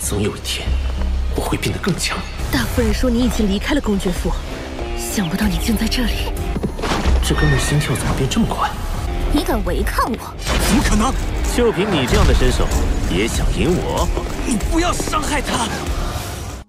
总有一天我会变得更强。大夫人说你已经离开了公爵府，想不到你竟在这里。这哥们心跳怎么变这么快？你敢违抗我？怎么可能？就凭你这样的身手，也想赢我？你不要伤害他！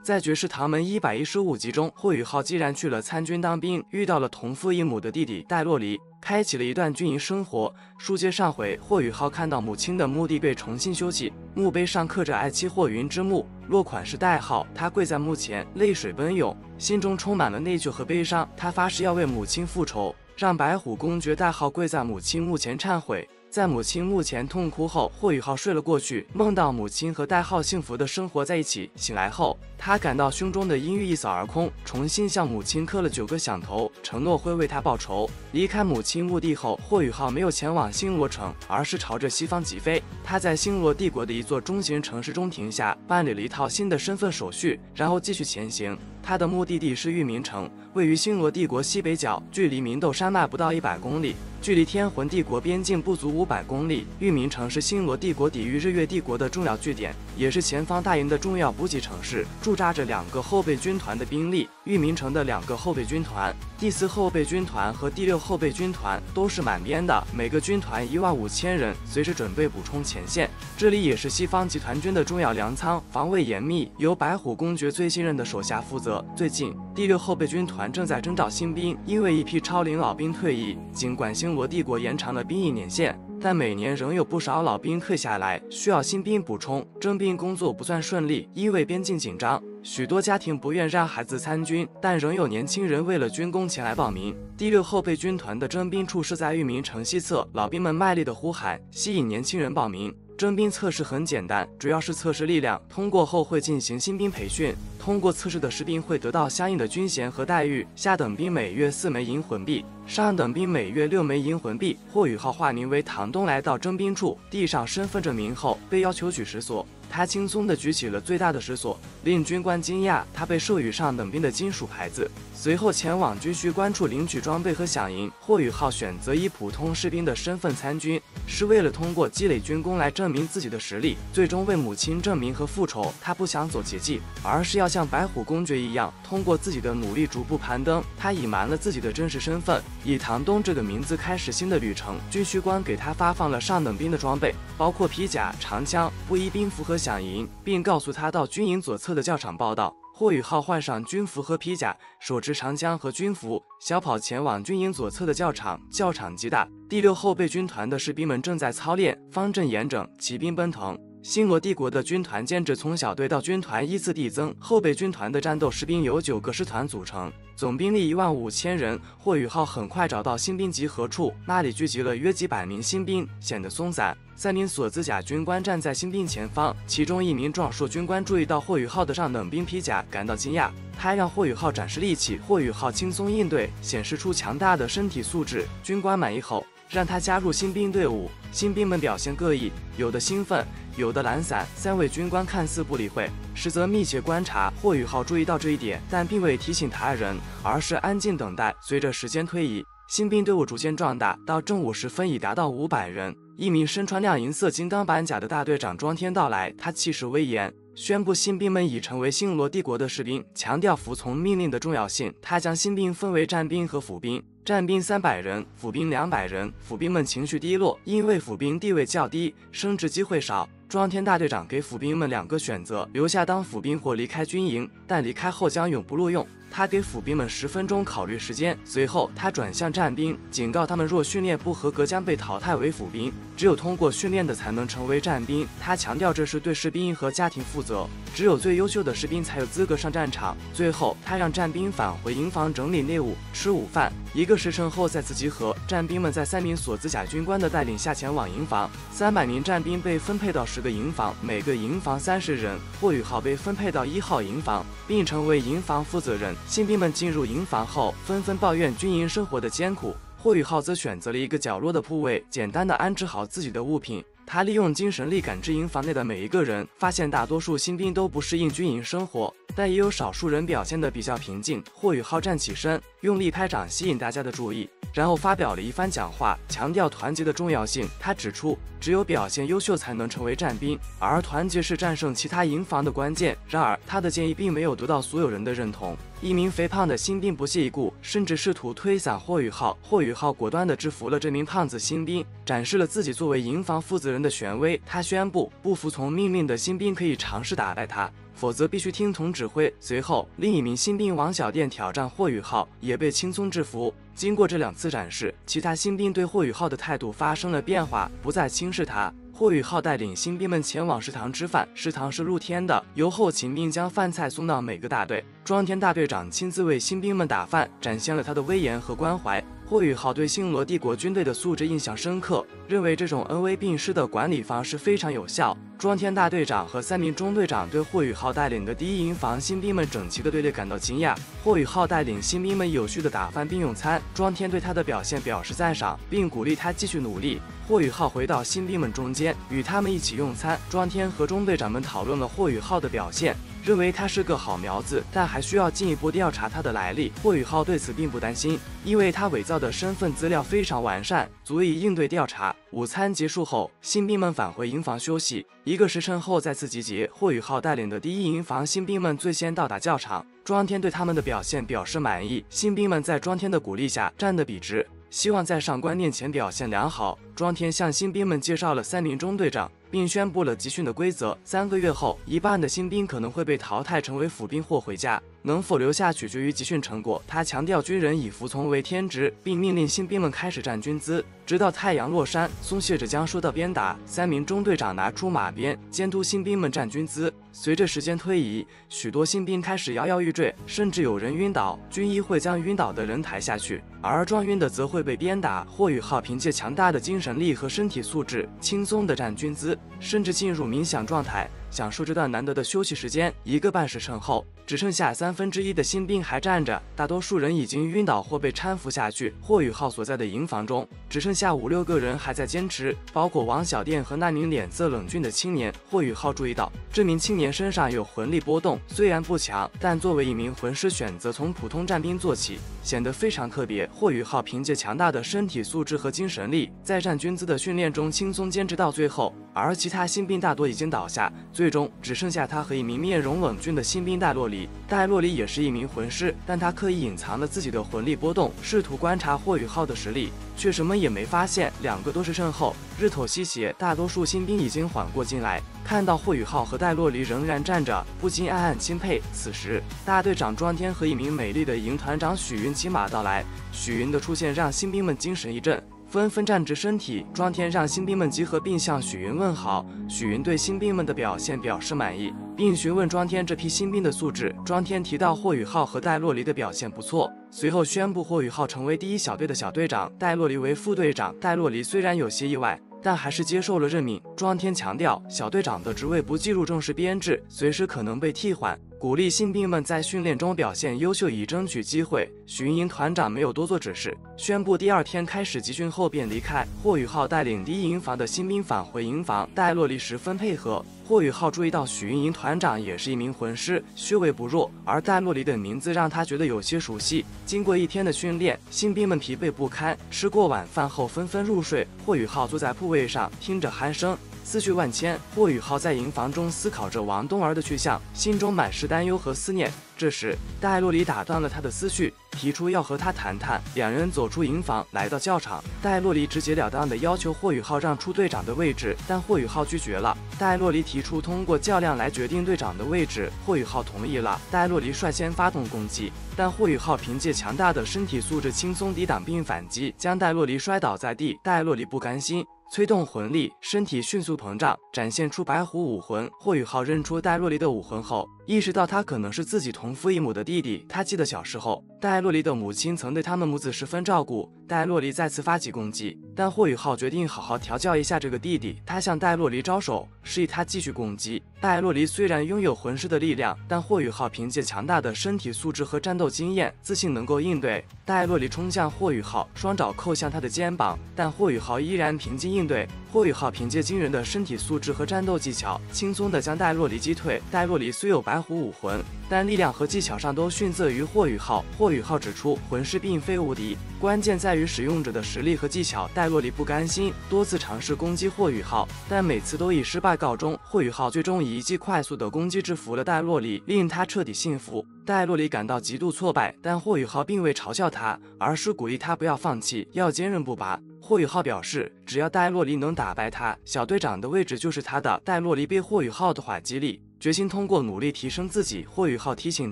在绝世唐门115集中，霍雨浩既然去了参军当兵，遇到了同父异母的弟弟戴洛黎，开启了一段军营生活。书接上回，霍雨浩看到母亲的墓地被重新修葺，墓碑上刻着爱妻霍云之墓，落款是代号。他跪在墓前，泪水奔涌，心中充满了内疚和悲伤。他发誓要为母亲复仇，让白虎公爵代号跪在母亲墓前忏悔。在母亲墓前痛哭后，霍雨浩睡了过去，梦到母亲和代号幸福的生活在一起。醒来后，他感到胸中的阴郁一扫而空，重新向母亲磕了9个响头，承诺会为她报仇。离开母亲墓地后，霍雨浩没有前往星罗城，而是朝着西方疾飞。他在星罗帝国的一座中型城市中停下，办理了一套新的身份手续，然后继续前行。他的目的地是玉明城，位于星罗帝国西北角，距离明斗山脉不到100公里，距离天魂帝国边境不足500公里。玉明城是星罗帝国抵御日月帝国的重要据点，也是前方大营的重要补给城市，驻扎着2个后备军团的兵力。玉明城的2个后备军团，第4后备军团和第6后备军团都是满编的，每个军团15000人，随时准备补充前线。这里也是西方集团军的重要粮仓，防卫严密，由白虎公爵最信任的手下负责。最近，第6后备军团正在征召新兵，因为一批超龄老兵退役，尽管星罗帝国延长了兵役年限，但每年仍有不少老兵退下来，需要新兵补充。征兵工作不算顺利，因为边境紧张，许多家庭不愿让孩子参军，但仍有年轻人为了军功前来报名。第6后备军团的征兵处是在玉明城西侧，老兵们卖力的呼喊，吸引年轻人报名。征兵测试很简单，主要是测试力量，通过后会进行新兵培训，通过测试的士兵会得到相应的军衔和待遇。下等兵每月4枚银魂币，上等兵每月6枚银魂币。霍雨浩化名为唐东来到征兵处，递上身份证明后，被要求举石锁。他轻松地举起了最大的石锁，令军官惊讶。他被授予上等兵的金属牌子，随后前往军需官处领取装备和饷银。霍雨浩选择以普通士兵的身份参军，是为了通过积累军功来证明自己的实力，最终为母亲证明和复仇。他不想走捷径，而是要像白虎公爵一样，通过自己的努力逐步攀登。他隐瞒了自己的真实身份，以唐东这个名字开始新的旅程。军需官给他发放了上等兵的装备，包括皮甲、长枪、布衣兵符和饷银，并告诉他到军营左侧的教场报到。霍雨浩换上军服和皮甲，手持长枪和军服，小跑前往军营左侧的教场。教场极大，第6后备军团的士兵们正在操练，方阵严整，骑兵奔腾。星罗帝国的军团建制从小队到军团依次递增，后备军团的战斗士兵由9个师团组成，总兵力15000人。霍雨浩很快找到新兵集合处，那里聚集了约几百名新兵，显得松散。3名锁子甲军官站在新兵前方，其中1名壮硕军官注意到霍雨浩的上等兵披甲，感到惊讶。他让霍雨浩展示力气，霍雨浩轻松应对，显示出强大的身体素质。军官满意后，让他加入新兵队伍。新兵们表现各异，有的兴奋，有的懒散。3位军官看似不理会，实则密切观察。霍雨浩注意到这一点，但并未提醒他人，而是安静等待。随着时间推移，新兵队伍逐渐壮大，到正午时分已达到500人。一名身穿亮银色金刚板甲的大队长庄天到来，他气势威严，宣布新兵们已成为星罗帝国的士兵，强调服从命令的重要性。他将新兵分为战兵和府兵，战兵300人，府兵200人。府兵们情绪低落，因为府兵地位较低，升职机会少。庄天大队长给府兵们2个选择：留下当府兵或离开军营，但离开后将永不录用。他给府兵们10分钟考虑时间，随后他转向战兵，警告他们若训练不合格将被淘汰为府兵，只有通过训练的才能成为战兵。他强调这是对士兵和家庭负责，只有最优秀的士兵才有资格上战场。最后他让战兵返回营房整理猎物，吃午饭，1个时辰后再次集合。战兵们在3名锁子甲军官的带领下前往营房，300名战兵被分配到10个营房，每个营房30人。霍雨浩被分配到1号营房，并成为营房负责人。新兵们进入营房后，纷纷抱怨军营生活的艰苦。霍雨浩则选择了一个角落的铺位，简单的安置好自己的物品。他利用精神力感知营房内的每一个人，发现大多数新兵都不适应军营生活，但也有少数人表现得比较平静。霍雨浩站起身，用力拍掌吸引大家的注意，然后发表了一番讲话，强调团结的重要性。他指出，只有表现优秀才能成为战兵，而团结是战胜其他营房的关键。然而，他的建议并没有得到所有人的认同。一名肥胖的新兵不屑一顾，甚至试图推搡霍雨浩。霍雨浩果断地制服了这名胖子新兵，展示了自己作为营房负责人的权威。他宣布，不服从命令的新兵可以尝试打败他，否则必须听从指挥。随后，另一名新兵王小电挑战霍雨浩，也被轻松制服。经过这2次展示，其他新兵对霍雨浩的态度发生了变化，不再轻视他。霍雨浩带领新兵们前往食堂吃饭，食堂是露天的，由后勤兵将饭菜送到每个大队。庄天大队长亲自为新兵们打饭，展现了他的威严和关怀。霍雨浩对星罗帝国军队的素质印象深刻，认为这种恩威并施的管理方式非常有效。庄天大队长和3名中队长对霍雨浩带领的第1营房新兵们整齐的队列感到惊讶。霍雨浩带领新兵们有序的打饭并用餐，庄天对他的表现表示赞赏，并鼓励他继续努力。霍雨浩回到新兵们中间，与他们一起用餐。庄天和中队长们讨论了霍雨浩的表现，认为他是个好苗子，但还需要进一步调查他的来历。霍雨浩对此并不担心，因为他伪造的身份资料非常完善，足以应对调查。午餐结束后，新兵们返回营房休息，1个时辰后再次集结。霍雨浩带领的第1营房新兵们最先到达教场，庄天对他们的表现表示满意。新兵们在庄天的鼓励下站得笔直，希望在上官面前表现良好。庄天向新兵们介绍了3名中队长，并宣布了集训的规则。3个月后，一半的新兵可能会被淘汰成为府兵或回家，能否留下取决于集训成果。他强调军人以服从为天职，并命令新兵们开始站军姿，直到太阳落山，松懈着将收到鞭打。3名中队长拿出马鞭，监督新兵们站军姿。随着时间推移，许多新兵开始摇摇欲坠，甚至有人晕倒。军医会将晕倒的人抬下去，而撞晕的则会被鞭打。霍雨浩凭借强大的精神力和身体素质，轻松地站军姿，甚至进入冥想状态，享受这段难得的休息时间。1个半时辰后，只剩下1/3的新兵还站着，大多数人已经晕倒或被搀扶下去。霍雨浩所在的营房中，只剩下5、6个人还在坚持，包括王小电和那名脸色冷峻的青年。霍雨浩注意到，这名青年身上有魂力波动，虽然不强，但作为一名魂师，选择从普通战兵做起，显得非常特别。霍雨浩凭借强大的身体素质和精神力，在站军姿的训练中轻松坚持到最后，而其他新兵大多已经倒下，最终只剩下他和一名面容冷峻的新兵戴洛里。戴洛里也是一名魂师，但他刻意隐藏了自己的魂力波动，试图观察霍雨浩的实力，却什么也没发现。2个多时辰后，日头西斜，大多数新兵已经缓过劲来，看到霍雨浩和戴洛里仍然站着，不禁暗暗钦佩。此时，大队长庄天和一名美丽的营团长许云骑马到来，许云的出现让新兵们精神一振，纷纷站直身体。庄天让新兵们集合并向许云问好，许云对新兵们的表现表示满意，并询问庄天这批新兵的素质。庄天提到霍雨浩和戴洛里的表现不错，随后宣布霍雨浩成为第1小队的小队长，戴洛里为副队长。戴洛里虽然有些意外，但还是接受了任命。庄天强调，小队长的职位不计入正式编制，随时可能被替换，鼓励新兵们在训练中表现优秀，以争取机会。许云营团长没有多做指示，宣布第2天开始集训后便离开。霍雨浩带领第1营房的新兵返回营房，戴洛里十分配合。霍雨浩注意到许云营团长也是一名魂师，修为不弱，而戴洛里的名字让他觉得有些熟悉。经过1天的训练，新兵们疲惫不堪，吃过晚饭后纷纷入睡。霍雨浩坐在铺位上，听着鼾声，思绪万千。霍雨浩在营房中思考着王冬儿的去向，心中满是担忧和思念。这时，戴洛里打断了他的思绪，提出要和他谈谈。2人走出营房，来到教场。戴洛里直截了当地要求霍雨浩让出队长的位置，但霍雨浩拒绝了。戴洛里提出通过较量来决定队长的位置，霍雨浩同意了。戴洛里率先发动攻击，但霍雨浩凭借强大的身体素质轻松抵挡并反击，将戴洛里摔倒在地。戴洛里不甘心，催动魂力，身体迅速膨胀，展现出白虎武魂。霍雨浩认出戴洛里的武魂后，意识到他可能是自己同父异母的弟弟。他记得小时候，戴洛里的母亲曾对他们母子十分照顾。戴洛里再次发起攻击，但霍雨浩决定好好调教一下这个弟弟。他向戴洛里招手，示意他继续攻击。戴洛里虽然拥有魂师的力量，但霍雨浩凭借强大的身体素质和战斗经验，自信能够应对。戴洛里冲向霍雨浩，双爪扣向他的肩膀，但霍雨浩依然平静应对。霍雨浩凭借惊人的身体素质和战斗技巧，轻松地将戴洛离击退。戴洛离虽有白虎武魂，但力量和技巧上都逊色于霍雨浩。霍雨浩指出，魂师并非无敌，关键在于使用者的实力和技巧。戴洛离不甘心，多次尝试攻击霍雨浩，但每次都以失败告终。霍雨浩最终以一记快速的攻击制服了戴洛离，令他彻底信服。戴洛离感到极度挫败，但霍雨浩并未嘲笑他，而是鼓励他不要放弃，要坚韧不拔。霍雨浩表示，只要戴洛离能打败他，小队长的位置就是他的。戴洛离被霍雨浩的话激励，决心通过努力提升自己。霍雨浩提醒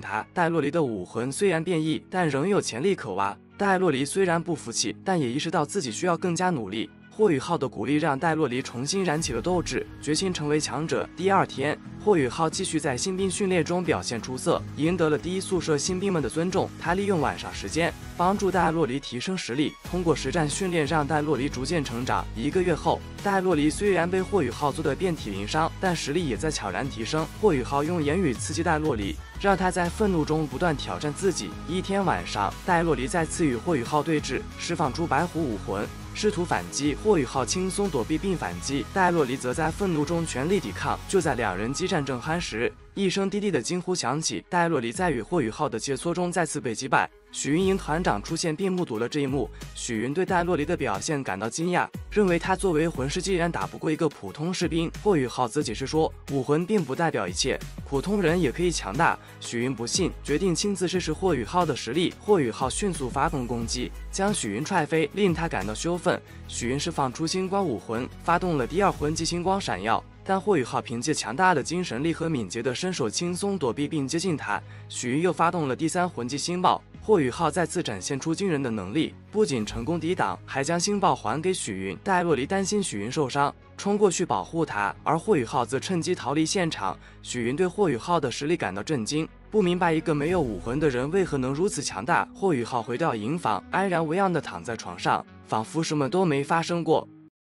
他，戴洛离的武魂虽然变异，但仍有潜力可挖。戴洛离虽然不服气，但也意识到自己需要更加努力。霍雨浩的鼓励让戴洛离重新燃起了斗志，决心成为强者。第二天，霍雨浩继续在新兵训练中表现出色，赢得了第一宿舍新兵们的尊重。他利用晚上时间帮助戴洛离提升实力，通过实战训练让戴洛离逐渐成长。1个月后，戴洛离虽然被霍雨浩做得遍体鳞伤，但实力也在悄然提升。霍雨浩用言语刺激戴洛离，让他在愤怒中不断挑战自己。一天晚上，戴洛离再次与霍雨浩对峙，释放出白虎武魂，试图反击。霍雨浩轻松躲避并反击，戴洛离则在愤怒中全力抵抗。就在两人激战正酣时，一声低低的惊呼响起，戴洛离在与霍雨浩的切磋中再次被击败。许云营团长出现并目睹了这一幕，许云对戴洛离的表现感到惊讶，认为他作为魂师既然打不过一个普通士兵。霍雨浩则解释说，武魂并不代表一切，普通人也可以强大。许云不信，决定亲自试试霍雨浩的实力。霍雨浩迅速发动攻击，将许云踹飞，令他感到羞愤。许云释放出星光武魂，发动了第二魂技星光闪耀，但霍雨浩凭借强大的精神力和敏捷的身手轻松躲避并接近他。许云又发动了第三魂技星爆，霍雨浩再次展现出惊人的能力，不仅成功抵挡，还将星爆还给许云。戴洛离担心许云受伤，冲过去保护他，而霍雨浩则趁机逃离现场。许云对霍雨浩的实力感到震惊，不明白一个没有武魂的人为何能如此强大。霍雨浩回到营房，安然无恙地躺在床上，仿佛什么都没发生过。